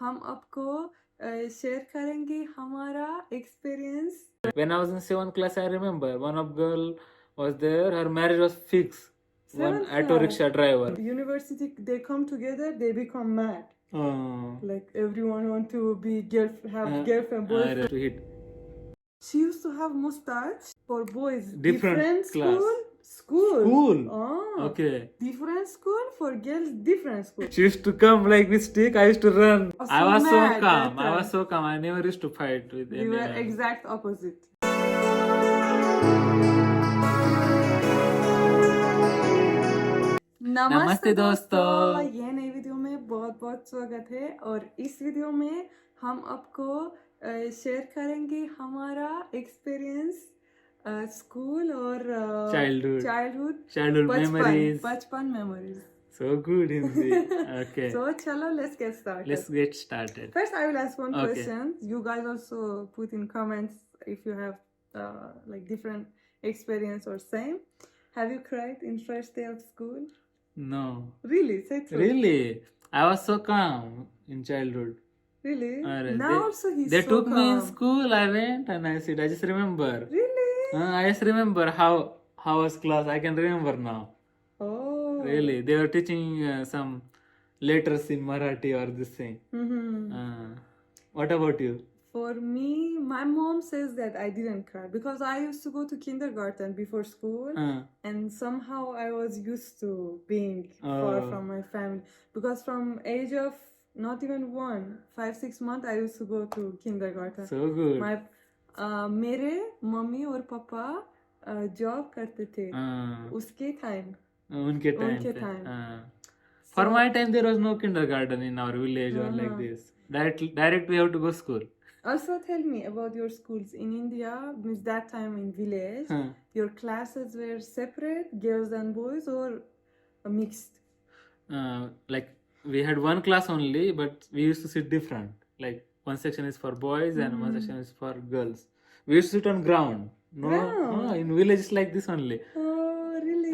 हम आपको शेयर करेंगे हमारा experience. When I was in 7th class, I remember one of girl was there. Her marriage was fixed. One auto rickshaw driver. University, they come together, they become mad. Like everyone want to be have girlfriend, boyfriend. To hit. She used to have mustache for boys. Different class. School. Oh. Okay. Different school for girls. Different school. She used to come like with stick. I used to run. I was so mad calm. that I was so calm. I never used to fight with We anyone. were exact opposite. नमस्ते दोस्तों. ये नई video में बहुत बहुत स्वागत है. और इस वीडियो में हम आपको शेयर करेंगे हमारा एक्सपीरियंस स्कूल और चाइल्डहुड बचपन memories. So good, Hindi. Okay. So chalo, let's get started. First, I will ask one question. You guys also put in comments if you have like different experience or same. Have you cried in first day of school? No. Really? Say true. Really? I was so calm in childhood. Really? Now also he's they so took calm. me in school. I went and I said, I just remember. Really? I just remember how was class. I can remember now. Oh. Really? They were teaching some letters in Marathi or this thing. What about you? For me, my mom says that I didn't cry because I used to go to kindergarten before school, and somehow I was used to being far from my family. Because from age of not even 5-6 months, I used to go to kindergarten. So good. मेरे mummy और पापा job करते थे उसके time. उनके time. For my time, there was no kindergarten in our village or like this. Direct we have to go school. Also, tell me about your schools in India. Means that time in village, your classes were separate, girls and boys, or mixed? Like we had one class only, but we used to sit different. Like one section is for boys and one section is for girls. We used to sit on ground. No, in village it's like this only. Oh, really?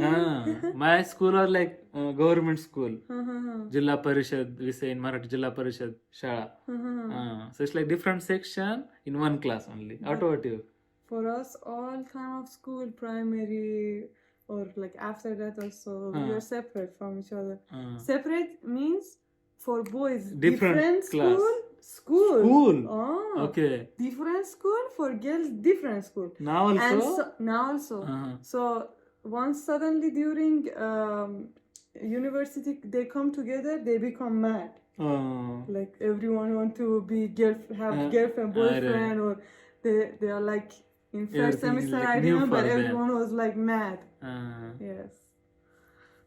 My school was like government school. Jilla Parishad, we say in Marathi, Jilla Parishad Shala. So it's like different section in one class only. What about you? For us, all time of school, primary, or like after that also, we were separate from each other. Separate means for boys, different class. School. Oh. Okay. Different school, for girls, different school. Now also? Now also. So once suddenly during university, they come together, they become mad. Like everyone want to be have girlfriend, boyfriend, or they are like in first semester. Like I remember everyone was like mad. Yes.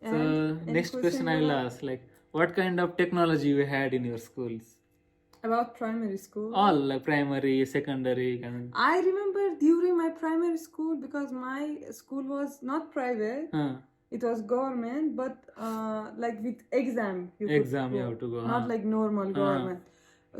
So next question I will ask, like, what kind of technology you had in your schools? About primary school? All like primary, secondary. I remember during my primary school, because my school was not private. It was government, but like with exam. You have to go. Not like normal government.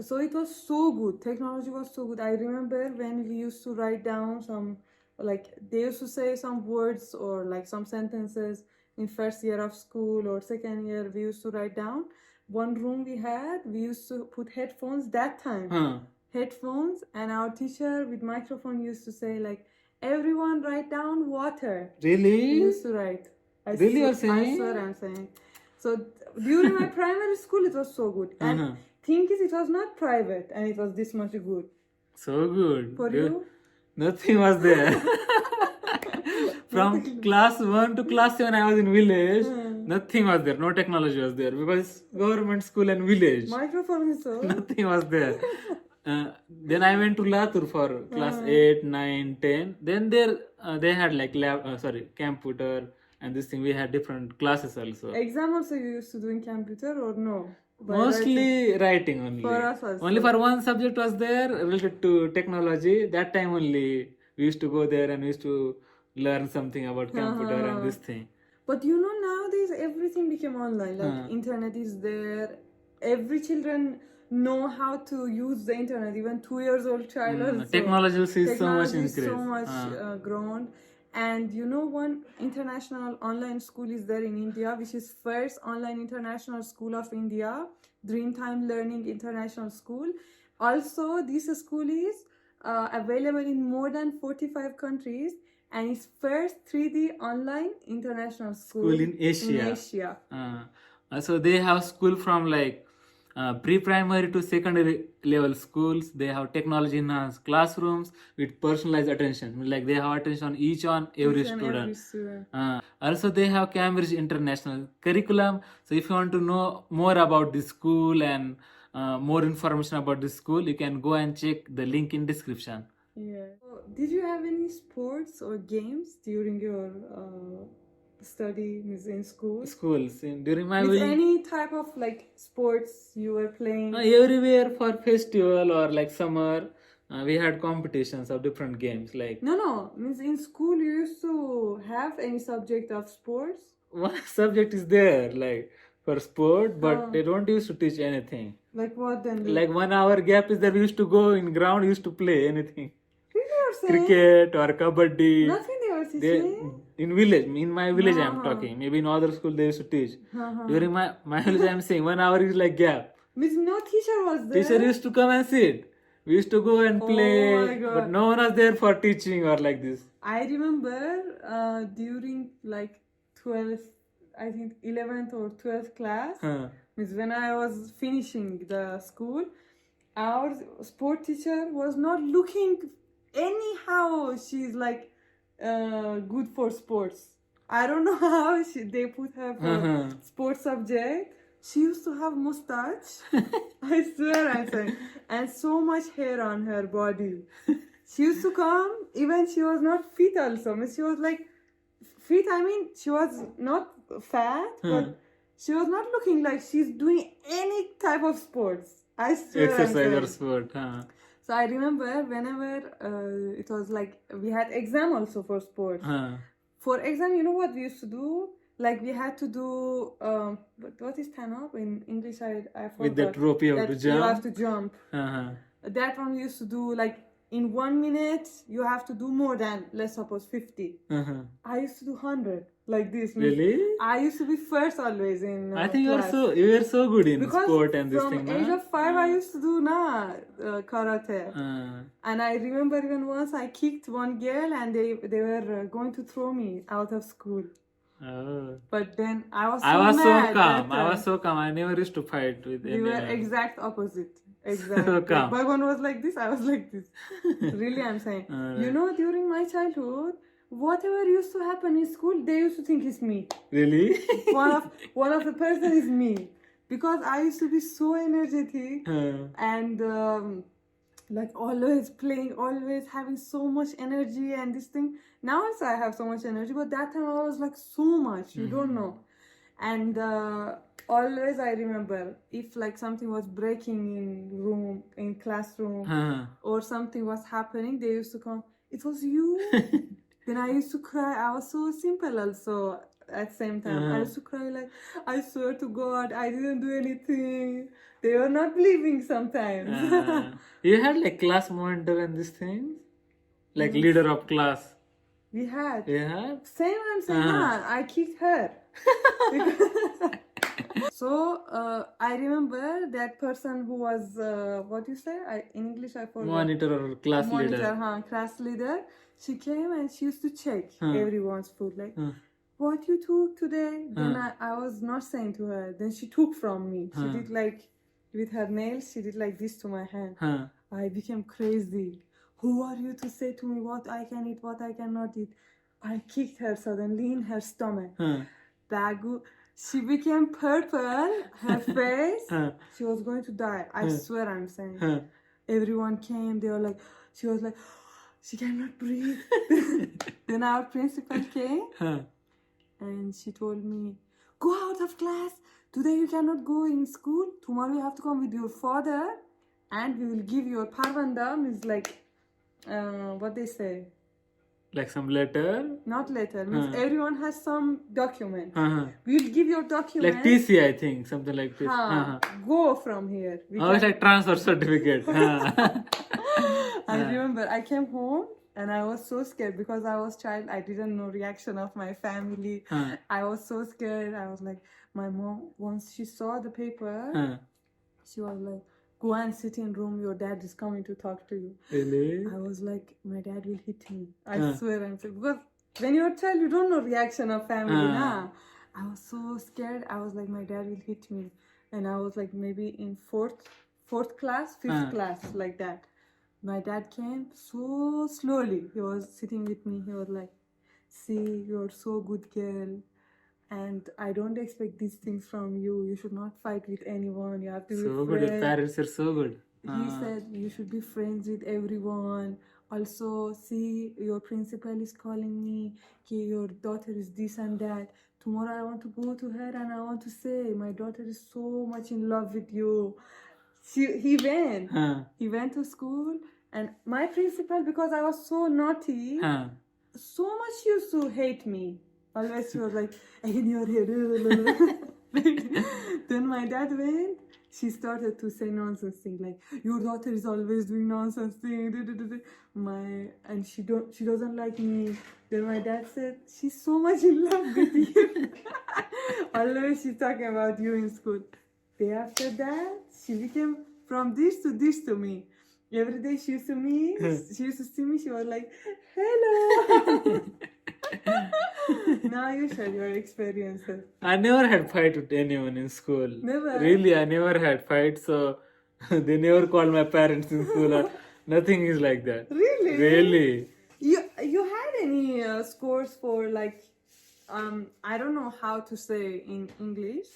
So it was so good. Technology was so good. I remember when we used to write down some, like they used to say some words or like some sentences in first year of school or second year. We used to write down. One room we had, we used to put headphones that time. Headphones, and our teacher with microphone used to say like, everyone write down water. Really? We used to write. I swear I'm saying. So during my primary school, it was so good. And thing is, it was not private, and it was this much good. So good. For you? Nothing was there. From class 1 to class 7, I was in village. Nothing was there. No technology was there because government school and village. Microphone is so. Nothing was there. Then I went to Latur for class 8, 9, 10. Then there they had like computer and this thing. We had different classes also. Exam also you used to do in computer or no? Mostly writing only. For us also. Only for one subject was there related to technology. That time only we used to go there and we used to learn something about computer and this thing. But you know, nowadays everything became online. Like internet is there. Every children know how to use the internet. Even 2 years old child also. Technology is so much increased. So much grown. And you know, one international online school is there in India, which is first online international school of India. Dreamtime Learning International School. Also, this school is available in more than 45 countries, and it's first 3D online international school in Asia. In Asia. So they have school from like pre-primary to secondary level schools. They have technology enhanced classrooms with personalized attention. Like they have attention on each on every student. Also they have Cambridge International curriculum. So if you want to know more about this school and more information about this school, you can go and check the link in description. Yeah. So, did you have any sports or games during your study in school? During my with any type of like sports you were playing? Everywhere for festival or like summer, we had competitions of different games. Like no, means in school you used to have any subject of sports? One subject is there like for sport, but they don't used to teach anything. Like what then? Like 1 hour gap is there. We used to go in ground, used to play anything. Cricket or kabaddi. Nothing they were teaching? In my village I'm talking. Maybe in other school they used to teach. During my village I'm saying 1 hour is like gap. Means no teacher was there? Teacher used to come and sit. We used to go and play, but no one was there for teaching or like this. I remember during like 12th, I think 11th or 12th class, means when I was finishing the school, our sport teacher was not looking anyhow. She's like good for sports. I don't know how they put her for sports subject. She used to have mustache. I swear I'm saying. And so much hair on her body. She used to come, even she was not fit also. She was like fit, I mean, she was not fat, but she was not looking like she's doing any type of sports. I swear. Exercise or sport. So I remember whenever it was like, we had exam also for sports. For exam, you know what we used to do? Like we had to do, what is stand-up? In English, I forgot. With that rope you have to jump? You have to jump. That one we used to do like in 1 minute, you have to do more than, let's suppose, 50. I used to do 100 like this. Really? I used to be first always in I think class. you were so good in sport and this thing. From age of 5, I used to do karate. And I remember even once I kicked one girl and they were going to throw me out of school. But then I was so calm. I never used to fight with anyone. We were exact opposite. Exactly. Bhagwan was like this, I was like this. Really, I'm saying. You know, during my childhood, whatever used to happen in school, they used to think it's me. Really? one of the person is me, because I used to be so energetic and like always playing, always having so much energy and this thing. Now also I have so much energy, but that time I was like so much, you don't know. And always I remember if like something was breaking in classroom or something was happening, they used to come, it was you. Then I used to cry. I was so simple also at the same time. I used to cry like, I swear to God, I didn't do anything. They were not believing sometimes. You had like class monitor and this thing? Like leader of class? We had. Yeah. Same I'm saying, I kicked her. So I remember that person who was, what you say? In English I forgot. Monitor or class leader. Class leader. She came and she used to check everyone's food. Like, what you took today? Then I was not saying to her. Then she took from me. She did like, with her nails, she did like this to my hand. I became crazy. Who are you to say to me what I can eat, what I cannot eat? I kicked her suddenly in her stomach. Bagu. She became purple, her face. She was going to die. I swear I'm saying. Everyone came. They were like, she was like, she cannot breathe. Then our principal came and she told me, go out of class. Today you cannot go in school. Tomorrow you have to come with your father and we will give you a parvanda, means like, what they say? Like some letter? Not letter, means everyone has some document. We will give your document. Like TC, I think, something like this. Go from here. It's like transfer certificate. I remember I came home and I was so scared because I was child. I didn't know reaction of my family. I was so scared. I was like, my mom, once she saw the paper, She was like, go and sit in room, your dad is coming to talk to you. Really? I was like, my dad will hit me. I swear I'm saying, because when you're a child, you don't know reaction of family, nah. I was so scared. I was like, my dad will hit me. And I was like maybe in fourth class, fifth class, like that. My dad came so slowly. He was sitting with me. He was like, see, you're so good girl. And I don't expect these things from you. You should not fight with anyone. You have to be So friends. good. Your parents are so good. He said you should be friends with everyone. Also, see, your principal is calling me. Okay, your daughter is this and that. Tomorrow I want to go to her and I want to say, my daughter is so much in love with you. He went. He went to school, and my principal, because I was so naughty, so much used to hate me. Always she was like, in your head. Then my dad went. She started to say nonsense things like, your daughter is always doing nonsense things. And she doesn't like me. Then my dad said, she's so much in love with you. Always she's talking about you in school. Day after that, she became from this to me. Every day she used to see me, she was like, hello. Now you share your experiences. I never had fight with anyone in school. Never? Really, I never had fight, so they never called my parents in school or nothing is like that. Really? Really. You had any scores for like, I don't know how to say in English.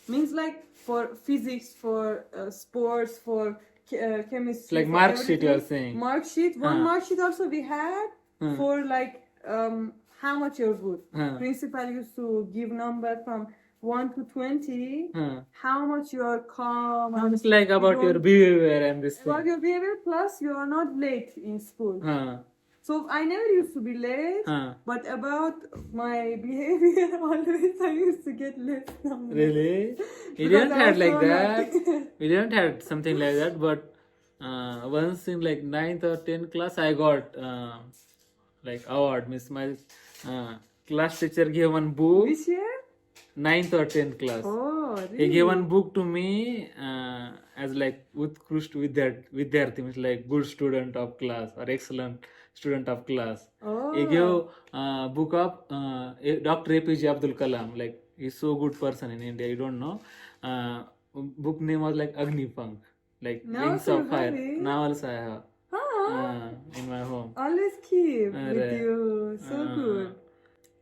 Means like for physics, for sports, for chemistry. Like mark sheet you are saying. Mark sheet. One mark sheet also we had for like how much you're good. Principal used to give number from 1 to 20. How much you are calm. It's like about your behavior and this thing. About your behavior, plus you are not late in school. So I never used to be late, but about my behavior, always I used to get late numbers. Really? We didn't have like that. We didn't have something like that, but once in like 9th or 10th class, I got like award. Miss my class teacher gave one book. Which year? 9th or 10th class. Oh, really? He gave one book to me as like Utkrusht Vidyarthi, means like good student of class or excellent student of class. Oh. He gave book of Dr. APJ Abdul Kalam. Like he's so good person in India. You don't know. Book name was like Agni Pank, like Wings of Fire. Now also I have in my home. Always keep with you. So good.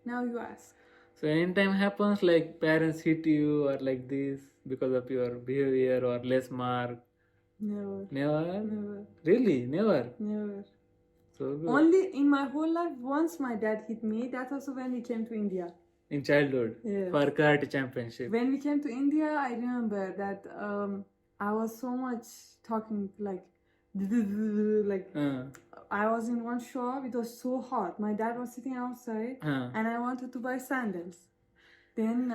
Now you ask. So anytime happens like parents hit you or like this because of your behavior or less mark? Never. Never? Really? Never? Never. So good. Only in my whole life, once my dad hit me. That also when he came to India. In childhood? Yes. For karate championship? When we came to India, I remember that I was so much talking like I was in one shop. It was so hot. My dad was sitting outside and I wanted to buy sandals. Then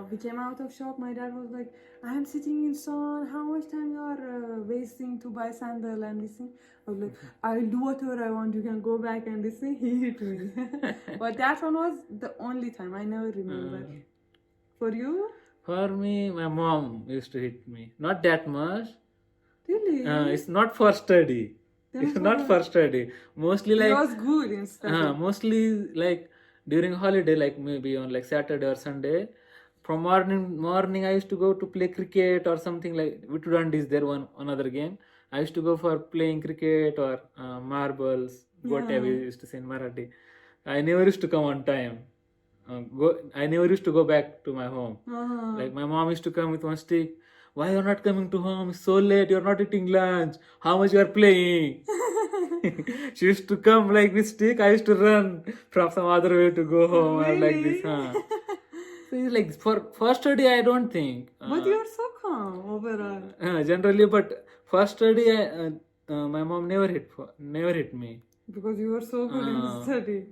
we came out of shop. My dad was like, I am sitting in sun. How much time you are wasting to buy sandal and this thing? I was like, I'll do whatever I want. You can go back and this thing. He hit me. But that one was the only time. I never remember. For you? For me, my mom used to hit me. Not that much. Really? It's not for study. It's not for study. Mostly like... It was good in study. Mostly like during holiday, like maybe on like Saturday or Sunday. From morning I used to go to play cricket or something like... Vitudandi is there another game. I used to go for playing cricket or marbles. Whatever we used to say in Marathi. I never used to come on time. I never used to go back to my home. Like my mom used to come with one stick. Why you're not coming to home? It's so late. You're not eating lunch. How much you are playing? She used to come like with stick. I used to run from some other way to go home. Really? Or like this. So it's like for study, I don't think. But you're so calm overall. Generally, but for study, my mom never hit me. Because you were so good in study.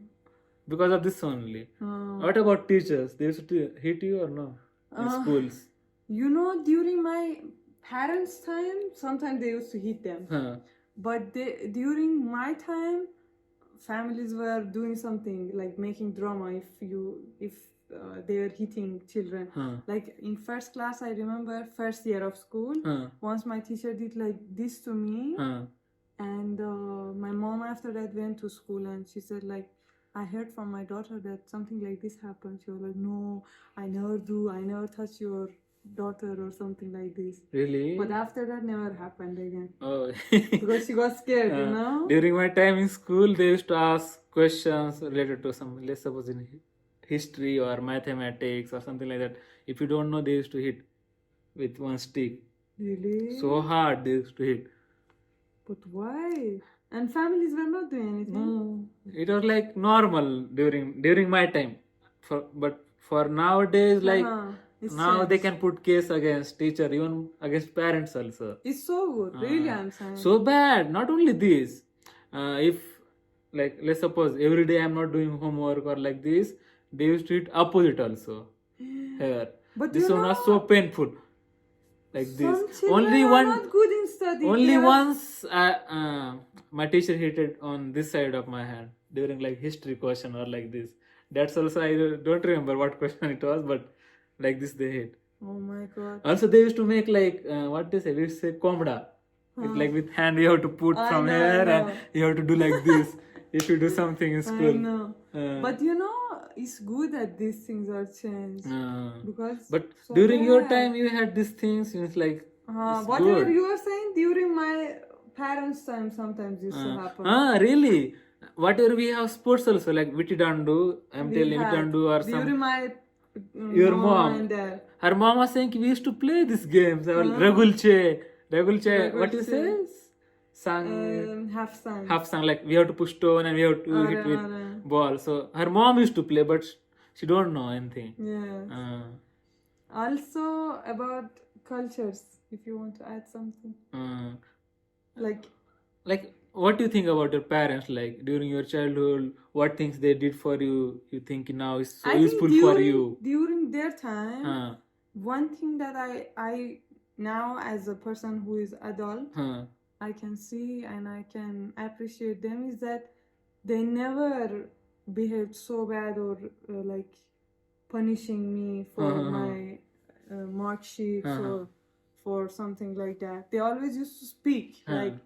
Because of this only. What about teachers? They used to hit you or no? In schools? You know, during my parents' time, sometimes they used to hit them. But during my time, families were doing something like making drama. If they were hitting children. Like in first class, I remember first year of school, once my teacher did like this to me, and my mom after that went to school and she said like, I heard from my daughter that something like this happened. She was like, no, I never touch your daughter or something like this. Really? But after that never happened again. Oh. Because she got scared, you know. During my time in school, they used to ask questions related to some, let's suppose in history or mathematics or something like that. If you don't know, they used to hit with one stick. Really? So hard they used to hit. But why? And families were not doing anything. No, it was like normal during my time. But for nowadays, like now they can put case against teacher, even against parents also. It's so good, really. I'm saying. So bad. Not only this, if like let's suppose every day I'm not doing homework or like this, they used to hit opposite also. Here, but this one was so painful. Like this. Only one. Not good in study. Only once my teacher hit it on this side of my hand during like history question or like this. That's also I don't remember what question it was, but like this they hit. Oh my god. Also they used to make like what they say, we say komda. Like with hand you have to put from here and you have to do like this if you do something in school. I know. But you know, it's good that these things are changed. But so during your time you had these things, it's like whatever good. You were saying during my parents' time sometimes used to happen. Really? Whatever we have sports also like Viti Dandu, I'm telling Viti Dandu or during some. My your mom. Her mom was saying we used to play these games. Regulche, what you say? Half sang, like we have to push stone and we have to hit with ball. So her mom used to play, but she don't know anything. Yes. Also about cultures, if you want to add something. Like what do you think about your parents? Like during your childhood, what things they did for you? You think now is so useful for you? During their time, one thing that I now as a person who is adult. I can see and I can appreciate them is that they never behaved so bad or like punishing me for my mark sheets or for something like that. They always used to speak like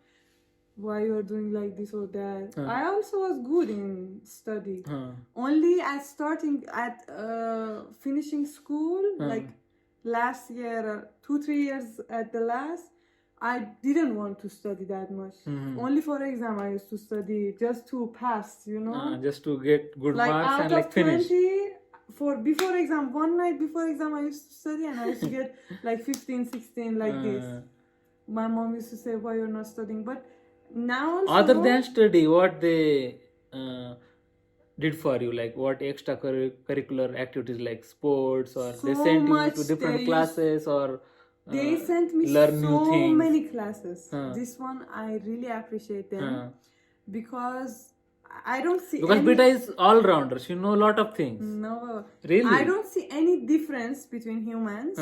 why you are doing like this or that. I also was good in study. Only at finishing school, like last year, 2-3 years at the last, I didn't want to study that much. Only for exam I used to study just to pass, you know. Just to get good like marks and like finish. 20, before exam, one night before exam I used to study and I used to get like 15, 16 like this. My mom used to say, why you're not studying? But now also, other than study, what they did for you? Like what extracurricular activities like sports or they sent you to different classes or... They sent me so many classes. This one I really appreciate them because I don't see. Because Bita is all rounder. She knows a lot of things. No, really, I don't see any difference between humans.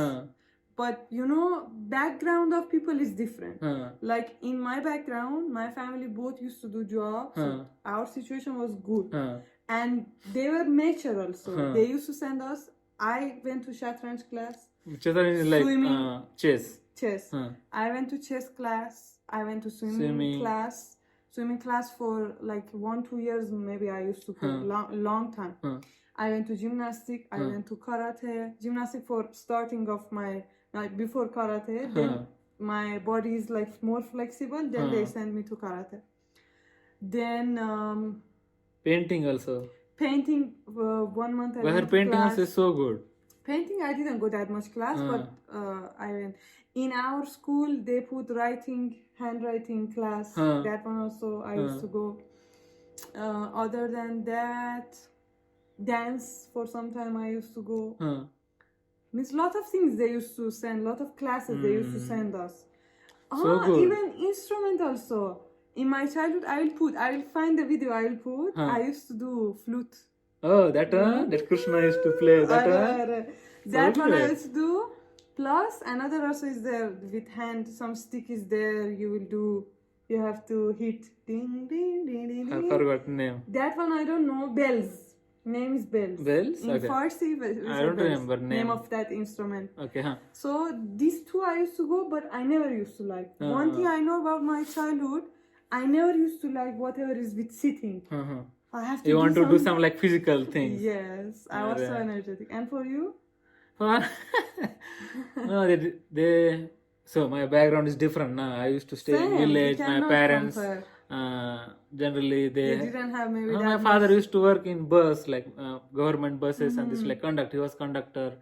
But you know, background of people is different. Like in my background, my family both used to do jobs. So our situation was good, and they were mature also. They used to send us. I went to shatranj class. Chess is like chess. Chess. I went to chess class. I went to swimming class. Swimming class for like 1-2 years maybe. I used to for long time. I went to gymnastic. I went to karate. Gymnastic for starting of my like before karate. Then my body is like more flexible. Then they send me to karate. Then painting also. Painting 1 month. But her painting also is so good. Painting, I didn't go that much class, but I went. In our school, they put handwriting class. That one also I used to go. Other than that, dance for some time I used to go. Means lot of things they used to send, lot of classes they used to send us. So good. Even instrument also. In my childhood, I will find the video I will put. I used to do flute. Oh, that one? That Krishna used to play. That one? That one I used to do. Plus, another also is there with hand. Some stick is there. You have to hit. Ding, ding, ding, ding, ding. I forgot name. That one I don't know. Bells. Name is bells. Bells? In Okay. Farsi, I don't remember name of that instrument. Okay, So these two I used to go, but I never used to like. One thing I know about my childhood, I never used to like whatever is with sitting. I have to. You want to do some like physical things. Yes, I was so energetic. And for you? No, they. So my background is different now. I used to stay in village. My parents, generally they didn't have maybe that my father used to work in bus, like government buses, and this like conductor. He was conductor.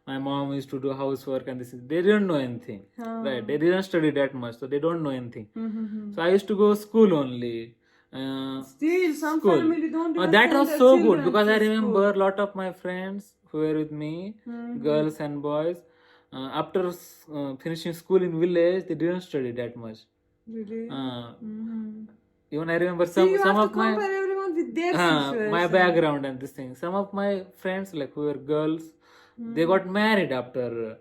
My mom used to do housework, and this is, they didn't know anything, right? They didn't study that much, so they don't know anything. So I used to go school only. Still, some family don't. That was so good because I remember a lot of my friends who were with me, girls and boys. After finishing school in village, they didn't study that much. Really? Even I remember some of my everyone with their my background and this thing. Some of my friends, like who were girls, they got married after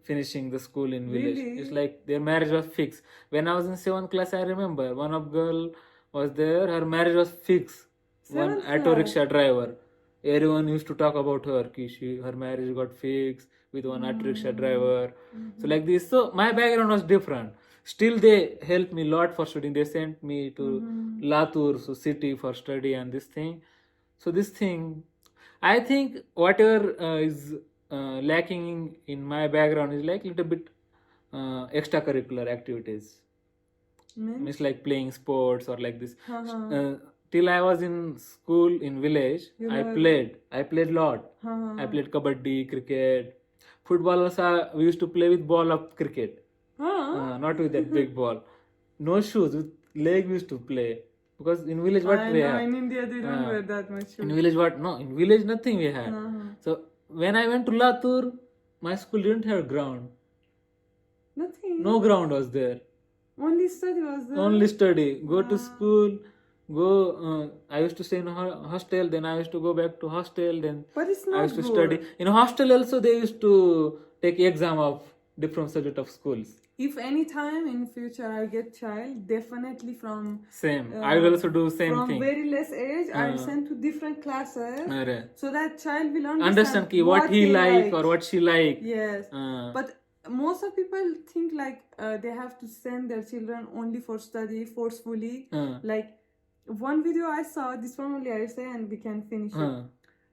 finishing the school in village. Really? It's like their marriage was fixed. When I was in 7th class, I remember one of girl was there. Her marriage was fixed. One auto rickshaw driver. Everyone used to talk about her. Her marriage got fixed with one auto rickshaw driver. So like this. So my background was different. Still they helped me a lot for studying. They sent me to Latur, so city, for study and this thing. So this thing, I think whatever is lacking in my background is like little bit extracurricular activities. Means like playing sports or like this. Till I was in school in village, I played lot. I played kabaddi, cricket, football also. We used to play with ball of cricket. Not with that big ball. No shoes, with leg we used to play. Because in village what we have? In India they don't wear that much shoes. In village what? No, in village nothing we had. So when I went to Latur, my school didn't have ground. Nothing. No ground was there. Only study was there. Only study. Go to school. Go. I used to stay in a hostel. Then I used to go back to hostel. Then but it's not I used to good. study in a hostel. Also, they used to take exam of different subject of schools. If any time in future I get child, definitely from same. I will also do same from thing. From very less age, I'll send to different classes, so that child will understand what he like or what she like. Yes, but most of people think like they have to send their children only for study forcefully. Like one video I saw, this one only I say, and we can finish it.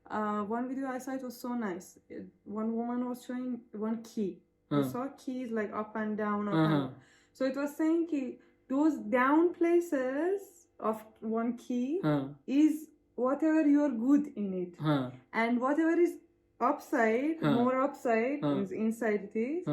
One video I saw, it was so nice. One woman was showing one key. I saw keys like up and down, up and down. So it was saying ki those down places of one key is whatever you're good in it, and whatever is upside, more upside, means inside it is,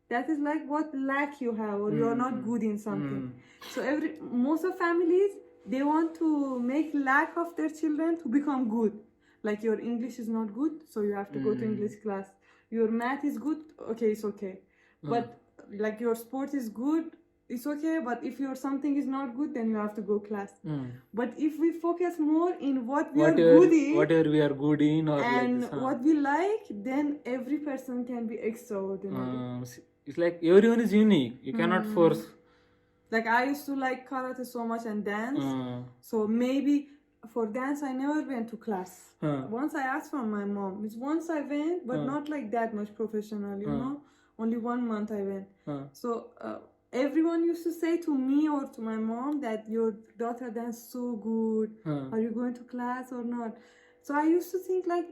that is like what lack you have, or you're not good in something. So most of families, they want to make lack of their children to become good. Like your English is not good, so you have to go to English class. Your math is good, okay, it's okay. But like your sport is good, it's okay. But if your something is not good, then you have to go class. But if we focus more in what we are good in, whatever we are good in, or and like this, what we like, then every person can be extraordinary. It's like everyone is unique. You cannot force. Like I used to like karate so much and dance. So maybe for dance I never went to class. Once I asked from my mom. Once I went, but not like that much professional, you know. Only 1 month I went. So everyone used to say to me or to my mom that your daughter dances so good. Are you going to class or not? So I used to think like,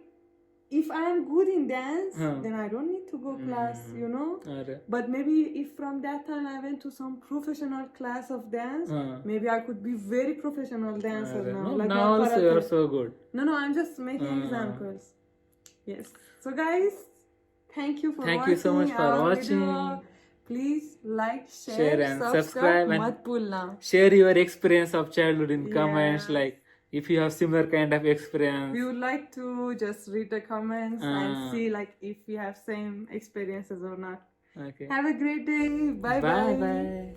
if I am good in dance, then I don't need to go class, you know. But maybe if from that time I went to some professional class of dance, maybe I could be very professional dancer now. No, like now also you are so good. No, I'm just making examples. Yes. So guys, thank you for watching. Thank you so much for watching. Video. Please like, share and subscribe. And share your experience of childhood in comments. Like, if you have similar kind of experience, we would like to just read the comments and see like if we have same experiences or not. Okay. Have a great day. Bye. Bye.